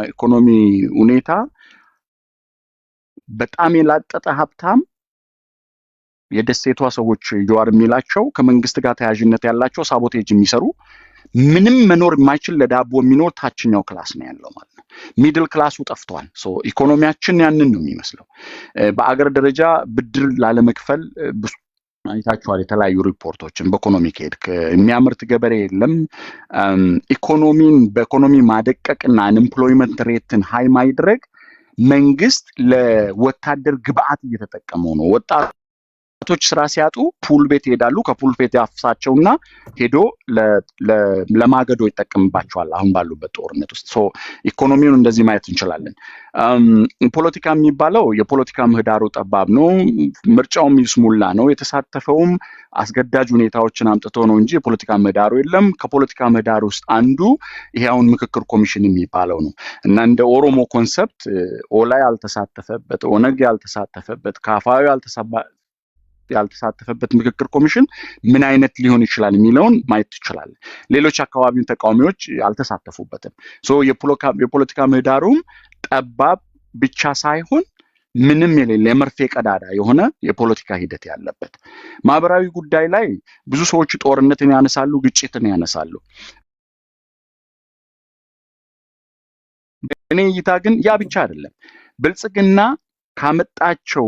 ኢኮኖሚ ሁኔታ በጣም የላጠጠ ሀብታም የደሴቷ ሰዎች ጀዋር የሚላቸው ከመንግስት ጋር ተያያዥነት ያላቸው ሳቦቴጅ የሚሰሩ ምንም መኖር የማይችል ለዳቦ የሚኖር ታችኛው ክላስ ነው ያለው ማለት ነው። ሚድል ክላሱ ጠፍቷል። ኢኮኖሚያችን ያንን ነው የሚመስለው። በአገር ደረጃ ብድር ላለመክፈል አይታችኋል የተለያዩ ሪፖርቶችን። በኢኮኖሚ ከሄድክ የሚያመርት ገበሬ የለም። ኢኮኖሚን በኢኮኖሚ ማደቀቅና አንኤምፕሎይመንት ሬትን ሃይ ማድረግ መንግስት ለወታደር ግብአት እየተጠቀመው ነው። ወጣቶች ስራ ሲያጡ ፑል ቤት ይሄዳሉ። ከፑል ቤት ያፍሳቸውና ሄዶ ለማገዶ ይጠቀምባቸዋል። አሁን ባሉበት ጦርነት ውስጥ ኢኮኖሚውን እንደዚህ ማየት እንችላለን። ፖለቲካ የሚባለው የፖለቲካ ምህዳሩ ጠባብ ነው። ምርጫውም ይስሙላ ነው። የተሳተፈውም አስገዳጅ ሁኔታዎችን አምጥቶ ነው እንጂ የፖለቲካ ምህዳሩ የለም። ከፖለቲካ ምህዳር ውስጥ አንዱ ይሄ አሁን ምክክር ኮሚሽን የሚባለው ነው እና እንደ ኦሮሞ ኮንሰፕት ኦላ ያልተሳተፈበት፣ ኦነግ ያልተሳተፈበት፣ ካፋዊ ያልተሳተፈበት ምክክር ኮሚሽን ምን አይነት ሊሆን ይችላል የሚለውን ማየት ትችላለን። ሌሎች አካባቢውን ተቃዋሚዎች ያልተሳተፉበትም። የፖለቲካ ምህዳሩም ጠባብ ብቻ ሳይሆን ምንም የሌለ የመርፌ ቀዳዳ የሆነ የፖለቲካ ሂደት ያለበት። ማህበራዊ ጉዳይ ላይ ብዙ ሰዎች ጦርነትን ያነሳሉ፣ ግጭትን ያነሳሉ። እኔ እይታ ግን ያ ብቻ አይደለም። ብልጽግና ካመጣቸው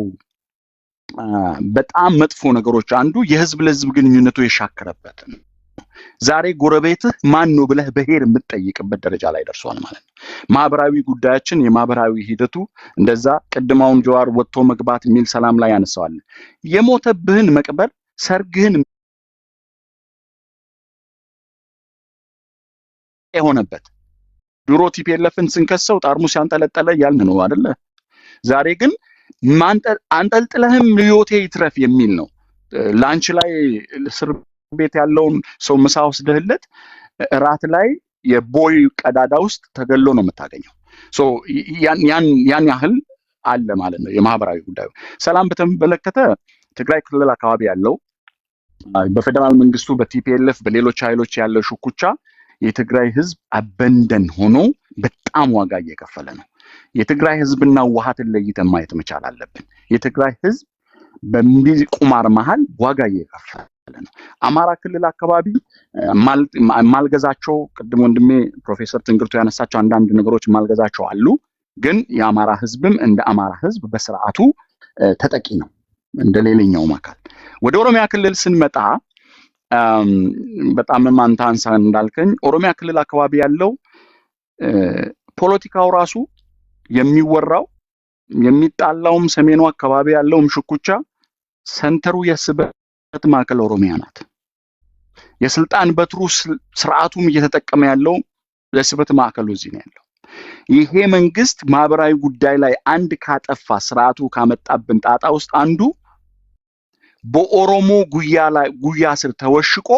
በጣም መጥፎ ነገሮች አንዱ የህዝብ ለህዝብ ግንኙነቱ የሻከረበት ነው። ዛሬ ጎረቤትህ ማን ነው ብለህ በሄር የምትጠይቅበት ደረጃ ላይ ደርሷል ማለት ነው። ማህበራዊ ጉዳያችን የማህበራዊ ሂደቱ እንደዛ ቅድማውን ጀዋር ወጥቶ መግባት የሚል ሰላም ላይ ያነሳዋል። የሞተብህን መቅበር፣ ሰርግህን የሆነበት ድሮ ቲፒኤልኤፍን ስንከሰው ጠርሙስ ያንጠለጠለ ያልን ነው አይደለ? ዛሬ ግን አንጠልጥለህም ህይወቴ ይትረፍ የሚል ነው። ላንች ላይ እስር ቤት ያለውን ሰው ምሳ ወስደህለት እራት ላይ የቦይ ቀዳዳ ውስጥ ተገሎ ነው የምታገኘው። ያን ያህል አለ ማለት ነው የማህበራዊ ጉዳዩ። ሰላም በተመለከተ ትግራይ ክልል አካባቢ ያለው በፌደራል መንግስቱ በቲፒኤልኤፍ በሌሎች ኃይሎች ያለው ሽኩቻ የትግራይ ህዝብ አበንደን ሆኖ በጣም ዋጋ እየከፈለ ነው። የትግራይ ህዝብና ውሃትን ለይተን ማየት መቻል አለብን። የትግራይ ህዝብ በቁማር መሃል ዋጋ እየከፈለ ነው። አማራ ክልል አካባቢ ማልገዛቸው ቅድም ወንድሜ ፕሮፌሰር ትንግርቱ ያነሳቸው አንዳንድ ነገሮች ማልገዛቸው አሉ። ግን የአማራ ህዝብም እንደ አማራ ህዝብ በስርዓቱ ተጠቂ ነው እንደ ሌላኛው አካል። ወደ ኦሮሚያ ክልል ስንመጣ በጣም አንተ እንዳልከኝ ኦሮሚያ ክልል አካባቢ ያለው ፖለቲካው ራሱ የሚወራው የሚጣላውም ሰሜኑ አካባቢ ያለውም ሽኩቻ ሰንተሩ የስበት ማዕከል ኦሮሚያ ናት። የስልጣን በትሩ ስርዓቱም እየተጠቀመ ያለው የስበት ማዕከሉ እዚህ ነው ያለው። ይሄ መንግስት ማህበራዊ ጉዳይ ላይ አንድ ካጠፋ ስርዓቱ ካመጣብን ጣጣ ውስጥ አንዱ በኦሮሞ ጉያ ስር ተወሽቆ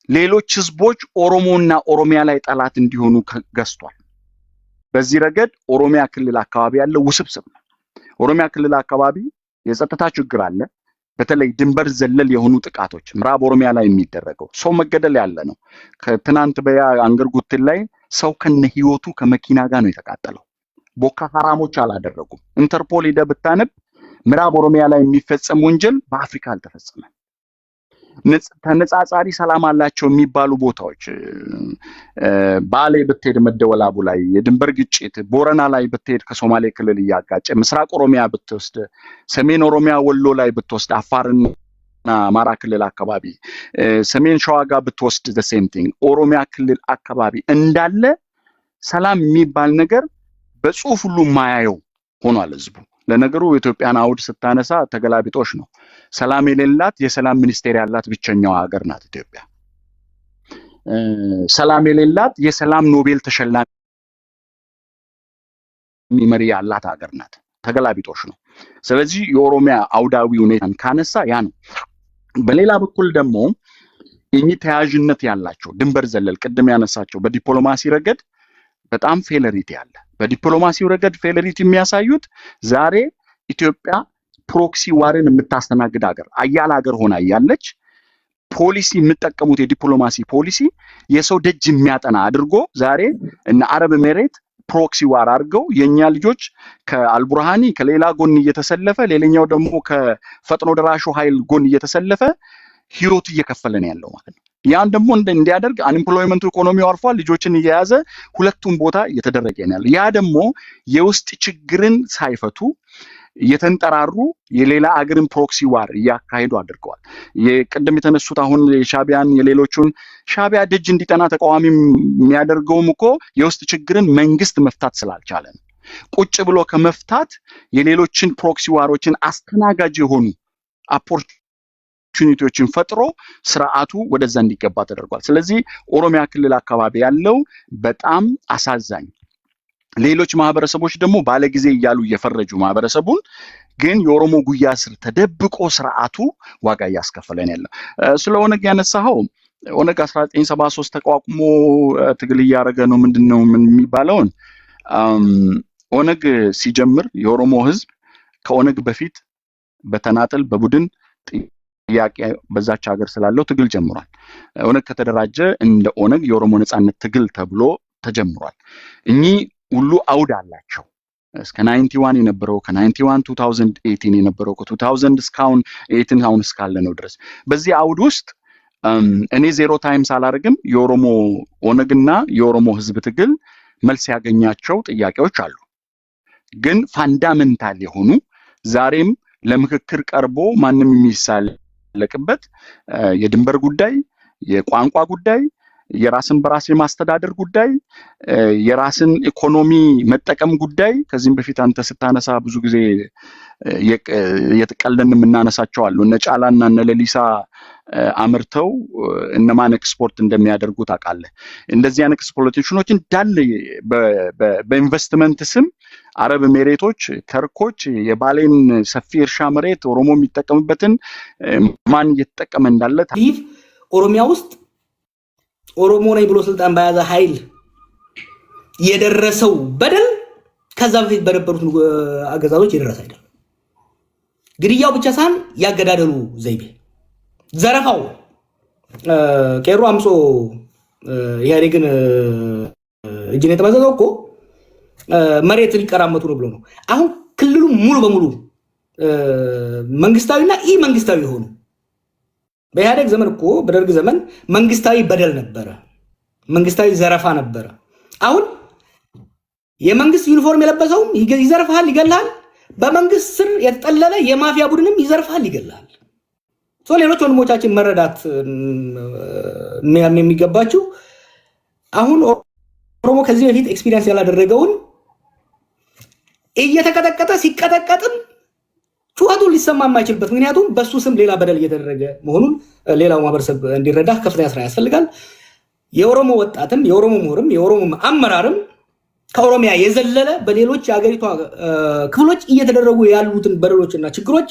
ሌሎች ህዝቦች ኦሮሞና ኦሮሚያ ላይ ጠላት እንዲሆኑ ገዝቷል። በዚህ ረገድ ኦሮሚያ ክልል አካባቢ ያለው ውስብስብ ነው። ኦሮሚያ ክልል አካባቢ የጸጥታ ችግር አለ። በተለይ ድንበር ዘለል የሆኑ ጥቃቶች ምዕራብ ኦሮሚያ ላይ የሚደረገው ሰው መገደል ያለ ነው። ከትናንት በያ አንገርጉትን ላይ ሰው ከነ ህይወቱ ከመኪና ጋር ነው የተቃጠለው። ቦካ ሐራሞች አላደረጉም። ኢንተርፖል ሄደ ብታነብ ምዕራብ ኦሮሚያ ላይ የሚፈጸም ወንጀል በአፍሪካ አልተፈጸመም። ተነጻጻሪ ሰላም አላቸው የሚባሉ ቦታዎች ባሌ ብትሄድ መደወላቡ ላይ የድንበር ግጭት፣ ቦረና ላይ ብትሄድ ከሶማሌ ክልል እያጋጨ፣ ምስራቅ ኦሮሚያ ብትወስድ፣ ሰሜን ኦሮሚያ ወሎ ላይ ብትወስድ፣ አፋርና አማራ ክልል አካባቢ፣ ሰሜን ሸዋ ጋር ብትወስድ the same thing ኦሮሚያ ክልል አካባቢ እንዳለ ሰላም የሚባል ነገር በጽሁፍ ሁሉ ማያየው ሆኗል ህዝቡ። ለነገሩ የኢትዮጵያን አውድ ስታነሳ ተገላቢጦሽ ነው። ሰላም የሌላት የሰላም ሚኒስቴር ያላት ብቸኛው ሀገር ናት ኢትዮጵያ። ሰላም የሌላት የሰላም ኖቤል ተሸላሚ መሪ ያላት ሀገር ናት። ተገላቢጦሽ ነው። ስለዚህ የኦሮሚያ አውዳዊ ሁኔታን ካነሳ ያ ነው። በሌላ በኩል ደግሞ ይህ ተያያዥነት ያላቸው ድንበር ዘለል ቅድም ያነሳቸው በዲፕሎማሲ ረገድ በጣም ፌለሪቲ አለ። በዲፕሎማሲው ረገድ ፌለሪቲ የሚያሳዩት ዛሬ ኢትዮጵያ ፕሮክሲ ዋርን የምታስተናግድ ሀገር አያል ሀገር ሆና ያለች ፖሊሲ የምትጠቀሙት የዲፕሎማሲ ፖሊሲ የሰው ደጅ የሚያጠና አድርጎ ዛሬ እና አረብ ኤሚሬት ፕሮክሲ ዋር አድርገው የኛ ልጆች ከአልቡርሃኒ ከሌላ ጎን እየተሰለፈ ሌላኛው ደግሞ ከፈጥኖ ደራሹ ኃይል ጎን እየተሰለፈ ህይወቱ እየከፈለ ነው ያለው ማለት ነው። ያን ደግሞ እንዲያደርግ አንኤምፕሎይመንቱ ኢኮኖሚው አርፏል። ልጆችን እየያዘ ሁለቱም ቦታ እየተደረገ ነው ያለው። ያ ደግሞ የውስጥ ችግርን ሳይፈቱ የተንጠራሩ የሌላ አገርን ፕሮክሲ ዋር እያካሄዱ አድርገዋል። የቅድም የተነሱት አሁን የሻቢያን የሌሎቹን ሻቢያ ደጅ እንዲጠና ተቃዋሚ የሚያደርገውም እኮ የውስጥ ችግርን መንግስት መፍታት ስላልቻለ ነው። ቁጭ ብሎ ከመፍታት የሌሎችን ፕሮክሲ ዋሮችን አስተናጋጅ የሆኑ ኦፖርቹኒቲዎችን ፈጥሮ ስርዓቱ ወደዛ እንዲገባ ተደርጓል። ስለዚህ ኦሮሚያ ክልል አካባቢ ያለው በጣም አሳዛኝ ሌሎች ማህበረሰቦች ደግሞ ባለጊዜ እያሉ እየፈረጁ ማህበረሰቡን ግን የኦሮሞ ጉያ ስር ተደብቆ ስርዓቱ ዋጋ እያስከፈለን ያለው። ስለ ኦነግ ያነሳኸው ኦነግ 1973 ተቋቁሞ ትግል እያደረገ ነው ምንድነው የሚባለውን ኦነግ ሲጀምር የኦሮሞ ህዝብ ከኦነግ በፊት በተናጠል በቡድን ጥያቄ በዛች ሀገር ስላለው ትግል ጀምሯል። ኦነግ ከተደራጀ እንደ ኦነግ የኦሮሞ ነጻነት ትግል ተብሎ ተጀምሯል። እኚህ ሁሉ አውድ አላቸው። እስከ 91 የነበረው ከ91 2018 የነበረው ከ2000 እስካሁን 18 አሁን እስካለ ነው ድረስ በዚህ አውድ ውስጥ እኔ ዜሮ ታይምስ አላደርግም። የኦሮሞ ኦነግና የኦሮሞ ህዝብ ትግል መልስ ያገኛቸው ጥያቄዎች አሉ። ግን ፋንዳሜንታል የሆኑ ዛሬም ለምክክር ቀርቦ ማንም የሚሳለቅበት የድንበር ጉዳይ፣ የቋንቋ ጉዳይ፣ የራስን በራስ የማስተዳደር ጉዳይ፣ የራስን ኢኮኖሚ መጠቀም ጉዳይ ከዚህም በፊት አንተ ስታነሳ ብዙ ጊዜ የተቀለልን የምናነሳቸው አሉ። እነ ጫላና እነ ለሊሳ አምርተው እነማን ኤክስፖርት እንደሚያደርጉ ታውቃለህ። እንደዚህ አይነት ኤክስፕሎይቴሽኖች እንዳለ በኢንቨስትመንት ስም አረብ ኤሚሬቶች፣ ተርኮች የባሌን ሰፊ እርሻ መሬት ኦሮሞ የሚጠቀምበትን ማን እየተጠቀመ እንዳለ ኦሮሚያ ውስጥ ኦሮሞ ነኝ ብሎ ስልጣን በያዘ ኃይል የደረሰው በደል ከዛ በፊት በነበሩት አገዛዞች የደረሰ አይደለም። ግድያው ብቻ ሳይሆን ያገዳደሉ ዘይቤ፣ ዘረፋው ቄሮ አምጾ ኢህአዴግን እጅን የተመዘዘው እኮ መሬት ሊቀራመቱ ነው ብሎ ነው። አሁን ክልሉ ሙሉ በሙሉ መንግስታዊና ኢ መንግስታዊ ሆኑ። በኢህአዴግ ዘመን እኮ በደርግ ዘመን መንግስታዊ በደል ነበረ፣ መንግስታዊ ዘረፋ ነበረ። አሁን የመንግስት ዩኒፎርም የለበሰውም ይዘርፋል፣ ይገላል። በመንግስት ስር የተጠለለ የማፊያ ቡድንም ይዘርፋል፣ ይገላል። ሌሎች ወንድሞቻችን መረዳት የሚገባችሁ አሁን ኦሮሞ ከዚህ በፊት ኤክስፒሪየንስ ያላደረገውን እየተቀጠቀጠ ሲቀጠቀጥም ጩኸቱን ሊሰማ የማይችልበት ምክንያቱም በሱ ስም ሌላ በደል እየተደረገ መሆኑን ሌላው ማህበረሰብ እንዲረዳ ከፍተኛ ስራ ያስፈልጋል። የኦሮሞ ወጣትም የኦሮሞ ምሁርም የኦሮሞ አመራርም ከኦሮሚያ የዘለለ በሌሎች የሀገሪቷ ክፍሎች እየተደረጉ ያሉትን በደሎችና ችግሮች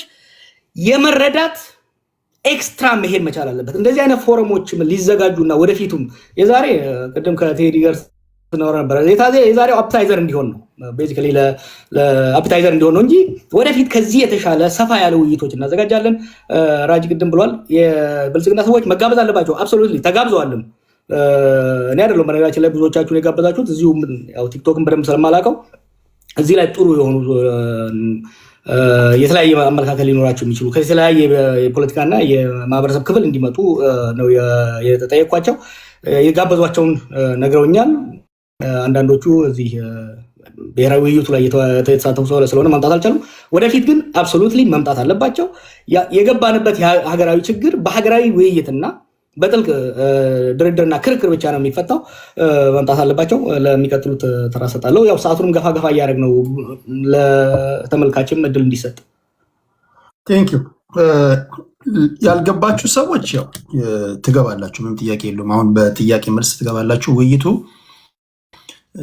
የመረዳት ኤክስትራ መሄድ መቻል አለበት። እንደዚህ አይነት ፎረሞች ሊዘጋጁና ወደፊቱም የዛሬ ቅድም ከቴዲ ጋር ስናወራ ነበር የዛሬው አፕታይዘር እንዲሆን ነው፣ ቤዚካሊ ለአፕታይዘር እንዲሆን ነው እንጂ ወደፊት ከዚህ የተሻለ ሰፋ ያለ ውይይቶች እናዘጋጃለን። ራጅ ቅድም ብሏል፣ የብልጽግና ሰዎች መጋበዝ አለባቸው። አብሶሉትሊ ተጋብዘዋልም። እኔ አይደለም በነገራችን ላይ ብዙዎቻችሁን የጋበዛችሁት እዚሁ ያው ቲክቶክን በደንብ ስለማላውቀው እዚህ ላይ ጥሩ የሆኑ የተለያየ አመለካከት ሊኖራቸው የሚችሉ ከተለያየ የፖለቲካና የማህበረሰብ ክፍል እንዲመጡ ነው የተጠየኳቸው። የጋበዟቸውን ነግረውኛል። አንዳንዶቹ እዚህ ብሔራዊ ውይይቱ ላይ የተሳተፉ ስለሆነ መምጣት አልቻሉም። ወደፊት ግን አብሶሉትሊ መምጣት አለባቸው። የገባንበት ሀገራዊ ችግር በሀገራዊ ውይይትና በጥልቅ ድርድርና ክርክር ብቻ ነው የሚፈታው። መምጣት አለባቸው። ለሚቀጥሉት ተራ ሰጣለሁ። ያው ሰዓቱንም ገፋ ገፋ እያደረግ ነው ለተመልካችም እድል እንዲሰጥ። ቴንክ ዩ። ያልገባችሁ ሰዎች ያው ትገባላችሁ፣ ምንም ጥያቄ የለውም። አሁን በጥያቄ መልስ ትገባላችሁ። ውይይቱ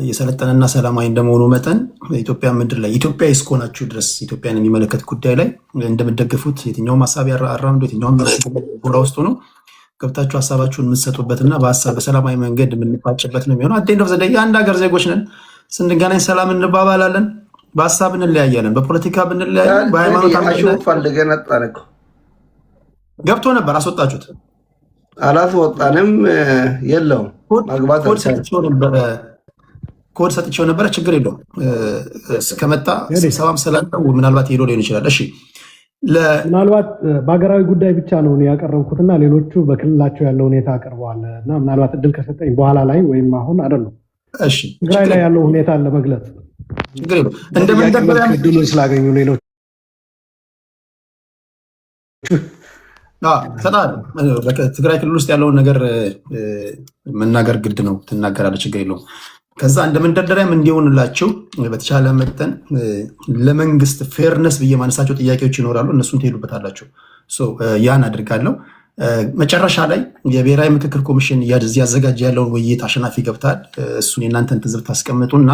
የሰለጠነና ሰላማዊ እንደመሆኑ መጠን ኢትዮጵያ ምድር ላይ ኢትዮጵያ እስከሆናችሁ ድረስ ኢትዮጵያን የሚመለከት ጉዳይ ላይ እንደምትደግፉት የትኛውም ሀሳብ አራምዶ የትኛውም ጎራ ውስጥ ሆኖ ገብታችሁ ሀሳባችሁን የምትሰጡበትና በሀሳብ በሰላማዊ መንገድ የምንፋጭበት ነው የሚሆነው። አት ኤንድ ኦፍ ዘ ዴይ የአንድ ሀገር ዜጎች ነን። ስንገናኝ ሰላም እንባባላለን። በሀሳብ እንለያያለን፣ በፖለቲካ ብንለያያለን፣ በሃይማኖት ገብቶ ነበር። አስወጣችሁት? አላስወጣንም። የለውም ማግባት ኮድ ሰጥቼው ነበረ። ችግር የለውም እስከመጣ ስብሰባም ስላለው ምናልባት ሄዶ ሊሆን ይችላል። እሺ ምናልባት በሀገራዊ ጉዳይ ብቻ ነው ያቀረብኩትና ሌሎቹ በክልላቸው ያለው ሁኔታ አቅርበዋል እና ምናልባት እድል ከሰጠኝ በኋላ ላይ ወይም አሁን አይደለም ትግራይ ላይ ያለው ሁኔታ ለመግለጽ ችግር የለውም። እንደመንደርደሪያ እድሉን ስላገኙ ሌሎች ትግራይ ክልል ውስጥ ያለውን ነገር መናገር ግድ ነው። ትናገራለህ፣ ችግር የለውም። ከዛ እንደ መንደርደሪያም እንዲሆንላችሁ በተቻለ መጠን ለመንግስት ፌርነስ ብዬ ማነሳቸው ጥያቄዎች ይኖራሉ። እነሱን ትሄዱበታላችሁ። ያን አድርጋለሁ። መጨረሻ ላይ የብሔራዊ ምክክር ኮሚሽን እያዘጋጀ ያለውን ውይይት አሸናፊ ገብታል። እሱን የእናንተን ትዝብት ታስቀምጡና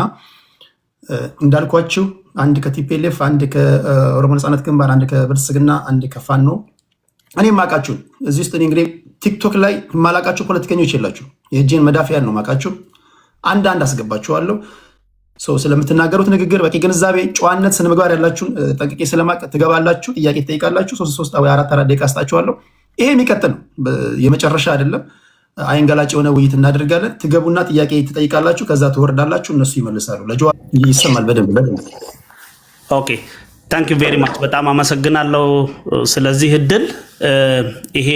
እንዳልኳችሁ አንድ ከቲፒኤልኤፍ፣ አንድ ከኦሮሞ ነፃነት ግንባር፣ አንድ ከብልጽግና፣ አንድ ከፋኖ እኔ ማቃችሁ እዚህ ውስጥ እንግዲህ ቲክቶክ ላይ ማላቃችሁ ፖለቲከኞች የላችሁ። የእጄን መዳፊያን ነው ማቃችሁ። አንድ አስገባችኋለሁ። ስለምትናገሩት ንግግር በቂ ግንዛቤ፣ ጨዋነት፣ ስነ ምግባር ያላችሁን ጠንቅቄ ስለማቅ ትገባላችሁ፣ ጥያቄ ትጠይቃላችሁ። 3 ወይ 4 ደቂቃ አስጣችኋለሁ። ይሄ የሚቀጥል ነው፣ የመጨረሻ አይደለም። አይንገላጭ የሆነ ውይይት እናደርጋለን። ትገቡና ጥያቄ ትጠይቃላችሁ፣ ከዛ ትወርዳላችሁ፣ እነሱ ይመልሳሉ። ለጀዋ ይሰማል በደንብ። ኦኬ ታንክ ዩ ቬሪ ማች። በጣም አመሰግናለሁ ስለዚህ እድል። ይሄ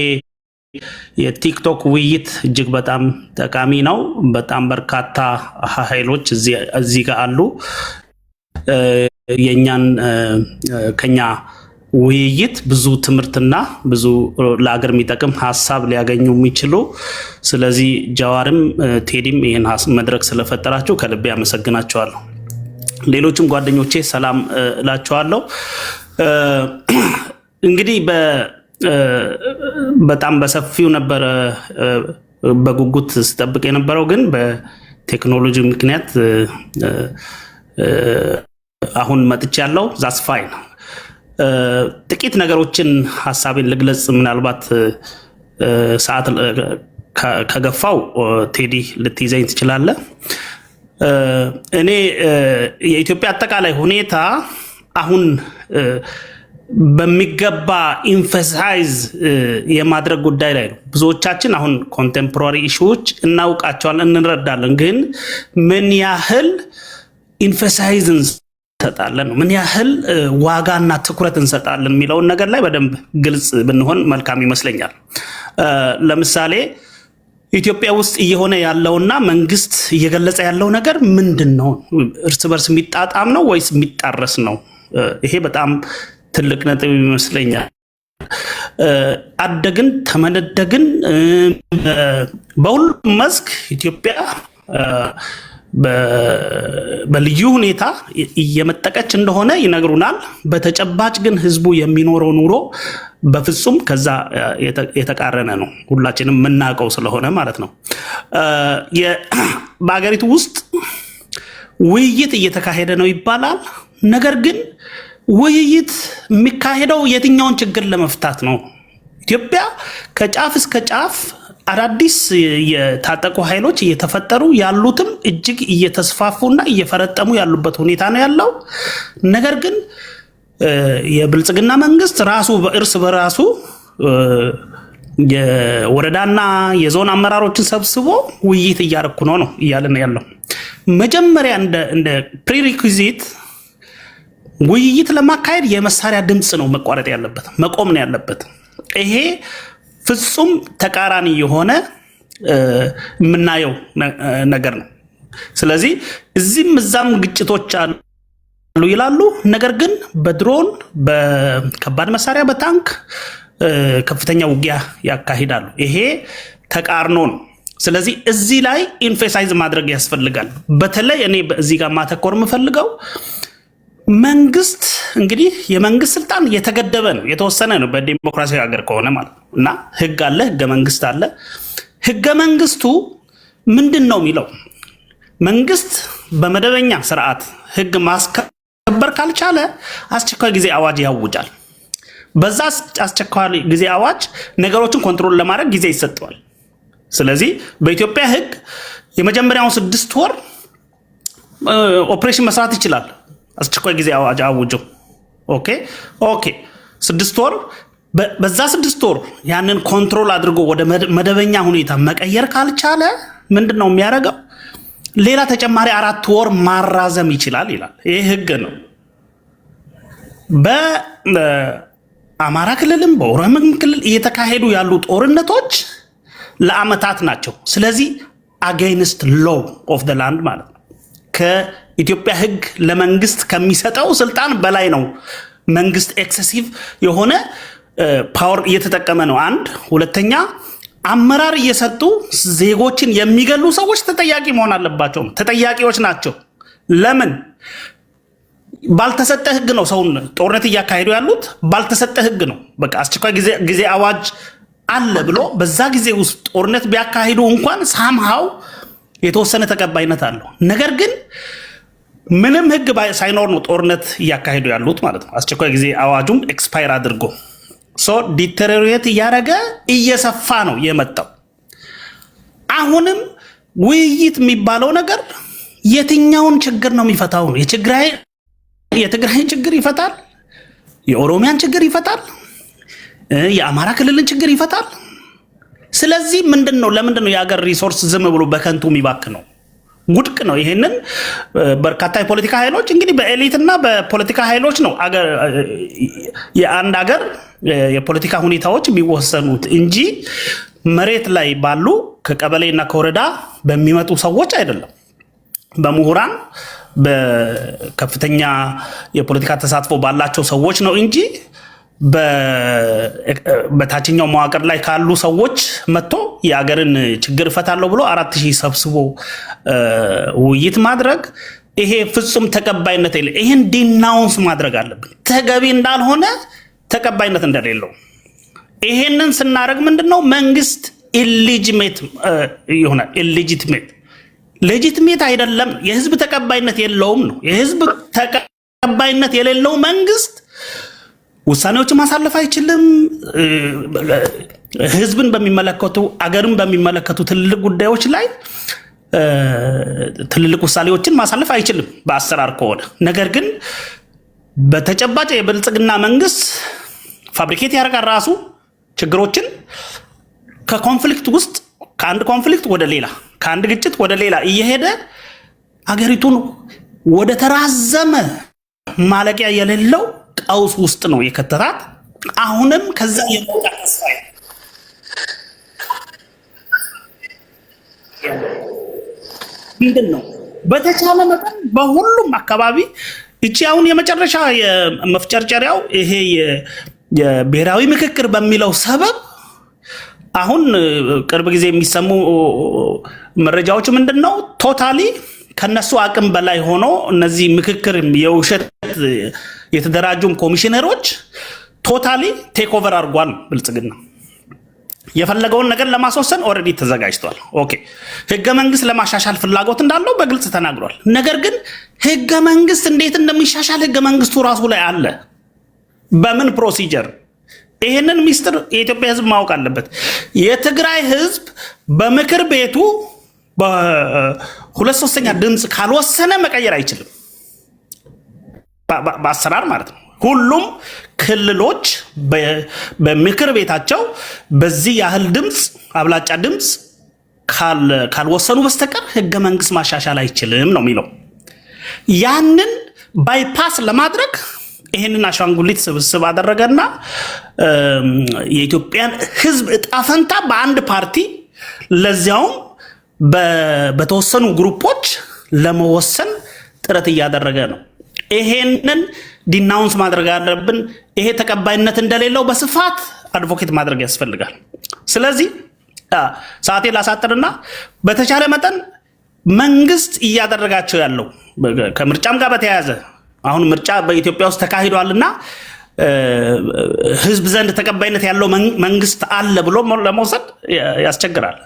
የቲክቶክ ውይይት እጅግ በጣም ጠቃሚ ነው። በጣም በርካታ ኃይሎች እዚህ ጋር አሉ። የኛን ከኛ ውይይት ብዙ ትምህርትና ብዙ ለአገር የሚጠቅም ሀሳብ ሊያገኙ የሚችሉ። ስለዚህ ጀዋርም ቴዲም ይህን መድረክ ስለፈጠራችሁ ከልቤ አመሰግናቸዋለሁ። ሌሎችም ጓደኞቼ ሰላም እላቸዋለሁ። እንግዲህ በጣም በሰፊው ነበረ በጉጉት ስጠብቅ የነበረው፣ ግን በቴክኖሎጂ ምክንያት አሁን መጥቻለሁ። ዛስ ፋይን። ጥቂት ነገሮችን ሀሳቤን ልግለጽ። ምናልባት ሰዓት ከገፋው ቴዲ ልትይዘኝ ትችላለህ። እኔ የኢትዮጵያ አጠቃላይ ሁኔታ አሁን በሚገባ ኢንፈሳይዝ የማድረግ ጉዳይ ላይ ነው። ብዙዎቻችን አሁን ኮንቴምፖራሪ ኢሹዎች እናውቃቸዋለን፣ እንረዳለን። ግን ምን ያህል ኢንፈሳይዝ እንሰጣለን፣ ምን ያህል ዋጋና ትኩረት እንሰጣለን የሚለውን ነገር ላይ በደንብ ግልጽ ብንሆን መልካም ይመስለኛል። ለምሳሌ ኢትዮጵያ ውስጥ እየሆነ ያለውና መንግስት እየገለጸ ያለው ነገር ምንድን ነው? እርስ በርስ የሚጣጣም ነው ወይስ የሚጣረስ ነው? ይሄ በጣም ትልቅ ነጥብ ይመስለኛል። አደግን ተመነደግን በሁሉም መስክ ኢትዮጵያ በልዩ ሁኔታ እየመጠቀች እንደሆነ ይነግሩናል። በተጨባጭ ግን ህዝቡ የሚኖረው ኑሮ በፍጹም ከዛ የተቃረነ ነው። ሁላችንም የምናውቀው ስለሆነ ማለት ነው። በአገሪቱ ውስጥ ውይይት እየተካሄደ ነው ይባላል። ነገር ግን ውይይት የሚካሄደው የትኛውን ችግር ለመፍታት ነው? ኢትዮጵያ ከጫፍ እስከ ጫፍ አዳዲስ የታጠቁ ኃይሎች እየተፈጠሩ ያሉትም እጅግ እየተስፋፉና እየፈረጠሙ ያሉበት ሁኔታ ነው ያለው። ነገር ግን የብልጽግና መንግስት ራሱ እርስ በራሱ የወረዳና የዞን አመራሮችን ሰብስቦ ውይይት እያረኩ ነው እያለን ያለው። መጀመሪያ እንደ ፕሪሪኩዚት ውይይት ለማካሄድ የመሳሪያ ድምፅ ነው መቋረጥ ያለበት፣ መቆም ነው ያለበት። ይሄ ፍጹም ተቃራኒ የሆነ የምናየው ነገር ነው። ስለዚህ እዚህም እዛም ግጭቶች አሉ ይላሉ። ነገር ግን በድሮን በከባድ መሳሪያ በታንክ ከፍተኛ ውጊያ ያካሂዳሉ። ይሄ ተቃርኖ ነው። ስለዚህ እዚህ ላይ ኢንፌሳይዝ ማድረግ ያስፈልጋል። በተለይ እኔ እዚህ ጋር ማተኮር የምፈልገው መንግስት እንግዲህ የመንግስት ስልጣን የተገደበ ነው፣ የተወሰነ ነው በዲሞክራሲያዊ ሀገር ከሆነ ማለት ነው። እና ህግ አለ፣ ህገ መንግስት አለ። ህገ መንግስቱ ምንድን ነው የሚለው? መንግስት በመደበኛ ስርዓት ህግ ማስከበር ካልቻለ አስቸኳይ ጊዜ አዋጅ ያውጃል። በዛ አስቸኳይ ጊዜ አዋጅ ነገሮችን ኮንትሮል ለማድረግ ጊዜ ይሰጠዋል። ስለዚህ በኢትዮጵያ ህግ የመጀመሪያውን 6 ወር ኦፕሬሽን መስራት ይችላል። አስቸኳይ ጊዜ አዋጅ አውጆ ኦኬ 6 ወር። በዛ 6 ወር ያንን ኮንትሮል አድርጎ ወደ መደበኛ ሁኔታ መቀየር ካልቻለ ምንድነው የሚያደርገው? ሌላ ተጨማሪ 4 ወር ማራዘም ይችላል ይላል። ይህ ህግ ነው። በአማራ ክልልም በኦሮሚያ ክልል እየተካሄዱ ያሉ ጦርነቶች ለአመታት ናቸው። ስለዚህ አጌንስት ሎው ኦፍ ዘ ላንድ ማለት ነው። ከኢትዮጵያ ህግ ለመንግስት ከሚሰጠው ስልጣን በላይ ነው። መንግስት ኤክሰሲቭ የሆነ ፓወር እየተጠቀመ ነው። አንድ ሁለተኛ አመራር እየሰጡ ዜጎችን የሚገሉ ሰዎች ተጠያቂ መሆን አለባቸው። ተጠያቂዎች ናቸው። ለምን? ባልተሰጠ ህግ ነው ሰውን ጦርነት እያካሄዱ ያሉት። ባልተሰጠ ህግ ነው። በቃ አስቸኳይ ጊዜ አዋጅ አለ ብሎ በዛ ጊዜ ውስጥ ጦርነት ቢያካሂዱ እንኳን ሳምሃው የተወሰነ ተቀባይነት አለው። ነገር ግን ምንም ህግ ሳይኖር ነው ጦርነት እያካሄዱ ያሉት ማለት ነው። አስቸኳይ ጊዜ አዋጁም ኤክስፓየር አድርጎ ዲተሪዮሬት እያደረገ እየሰፋ ነው የመጣው። አሁንም ውይይት የሚባለው ነገር የትኛውን ችግር ነው የሚፈታው? ነው የትግራይን ችግር ይፈታል? የኦሮሚያን ችግር ይፈታል? የአማራ ክልልን ችግር ይፈታል? ስለዚህ ለምንድን ነው የሀገር ሪሶርስ ዝም ብሎ በከንቱ የሚባክ ነው? ውድቅ ነው። ይሄንን በርካታ የፖለቲካ ኃይሎች እንግዲህ በኤሊትና በፖለቲካ ኃይሎች ነው የአንድ ሀገር የፖለቲካ ሁኔታዎች የሚወሰኑት እንጂ መሬት ላይ ባሉ ከቀበሌና ከወረዳ በሚመጡ ሰዎች አይደለም። በምሁራን በከፍተኛ የፖለቲካ ተሳትፎ ባላቸው ሰዎች ነው እንጂ በታችኛው መዋቅር ላይ ካሉ ሰዎች መጥቶ የአገርን ችግር እፈታለሁ ብሎ 4000 ሰብስቦ ውይይት ማድረግ ይሄ ፍጹም ተቀባይነት የለ። ይሄን ዲናውንስ ማድረግ አለብን። ተገቢ እንዳልሆነ ተቀባይነት እንደሌለው ይሄንን ስናደርግ ምንድነው መንግስት ኢሊጂሜት ይሆናል። ሌጂቲሜት አይደለም። የህዝብ ተቀባይነት የለውም ነው። የህዝብ ተቀባይነት የሌለው መንግስት ውሳኔዎችን ማሳለፍ አይችልም። ህዝብን በሚመለከቱ አገርን በሚመለከቱ ትልልቅ ጉዳዮች ላይ ትልልቅ ውሳኔዎችን ማሳለፍ አይችልም በአሰራር ከሆነ። ነገር ግን በተጨባጭ የብልጽግና መንግስት ፋብሪኬት ያደርጋል ራሱ ችግሮችን ከኮንፍሊክት ውስጥ ከአንድ ኮንፍሊክት ወደ ሌላ ከአንድ ግጭት ወደ ሌላ እየሄደ አገሪቱን ወደ ተራዘመ ማለቂያ የሌለው ቀውስ ውስጥ ነው የከተታት። አሁንም ከዛ የመውጣት ተስፋ ምንድን ነው? በተቻለ መጠን በሁሉም አካባቢ እቺ አሁን የመጨረሻ የመፍጨርጨሪያው ይሄ የብሔራዊ ምክክር በሚለው ሰበብ አሁን ቅርብ ጊዜ የሚሰሙ መረጃዎች ምንድን ነው? ቶታሊ ከነሱ አቅም በላይ ሆኖ እነዚህ ምክክር የውሸት የተደራጁም ኮሚሽነሮች ቶታሊ ቴክ ኦቨር አድርጓል። ብልጽግና የፈለገውን ነገር ለማስወሰን ኦልሬዲ ተዘጋጅቷል። ኦኬ ህገ መንግስት ለማሻሻል ፍላጎት እንዳለው በግልጽ ተናግሯል። ነገር ግን ህገ መንግስት እንዴት እንደሚሻሻል ህገ መንግስቱ ራሱ ላይ አለ። በምን ፕሮሲጀር? ይሄንን ሚስጥር የኢትዮጵያ ህዝብ ማወቅ አለበት። የትግራይ ህዝብ በምክር ቤቱ በ2/3 ድምፅ ካልወሰነ መቀየር አይችልም። በአሰራር ማለት ነው። ሁሉም ክልሎች በምክር ቤታቸው በዚህ ያህል ድምፅ አብላጫ ድምፅ ካልወሰኑ በስተቀር ህገ መንግስት ማሻሻል አይችልም ነው የሚለው። ያንን ባይፓስ ለማድረግ ይሄንን አሻንጉሊት ስብስብ አደረገና የኢትዮጵያን ህዝብ እጣ ፈንታ በአንድ ፓርቲ ለዚያውም በተወሰኑ ግሩፖች ለመወሰን ጥረት እያደረገ ነው። ይሄንን ዲናውንስ ማድረግ አለብን። ይሄ ተቀባይነት እንደሌለው በስፋት አድቮኬት ማድረግ ያስፈልጋል። ስለዚህ ሰዓቴ ላሳጥርና በተቻለ መጠን መንግስት እያደረጋቸው ያለው ከምርጫም ጋር በተያያዘ አሁን ምርጫ በኢትዮጵያ ውስጥ ተካሂዷልና ህዝብ ዘንድ ተቀባይነት ያለው መንግስት አለ ብሎ ለመውሰድ ያስቸግራል።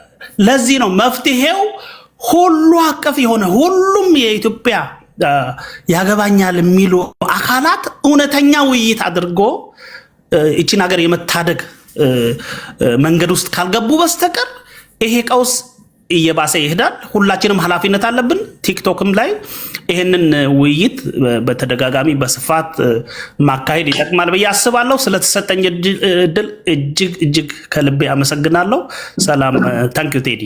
ለዚህ ነው መፍትሄው ሁሉ አቀፍ የሆነ ሁሉም የኢትዮጵያ ያገባኛል የሚሉ አካላት እውነተኛ ውይይት አድርጎ እቺን ሀገር የመታደግ መንገድ ውስጥ ካልገቡ በስተቀር ይሄ ቀውስ እየባሰ ይሄዳል። ሁላችንም ኃላፊነት አለብን። ቲክቶክም ላይ ይሄንን ውይይት በተደጋጋሚ በስፋት ማካሄድ ይጠቅማል ብዬ አስባለሁ። ስለተሰጠኝ እድል እጅግ ከልቤ አመሰግናለሁ። ሰላም። ታንክ ዩ ቴዲ።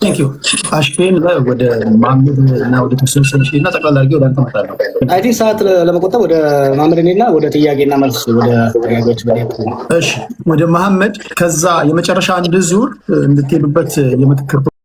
ቴንክዩ አሽቴን ወደ መሐመድ እና ወደ ተሰንሰን እና ጠቅላላ አድርጌ ወደ አንተ እመጣለሁ። አይ ቲንክ ሰዓት ለመቆጠብ ወደ መሐመድ እና ወደ ጥያቄና መልስ ወደ ጥያቄዎች በደንብ እሺ፣ ወደ መሐመድ ከዛ የመጨረሻ አንድ ዙር እንድትሄዱበት የምክክር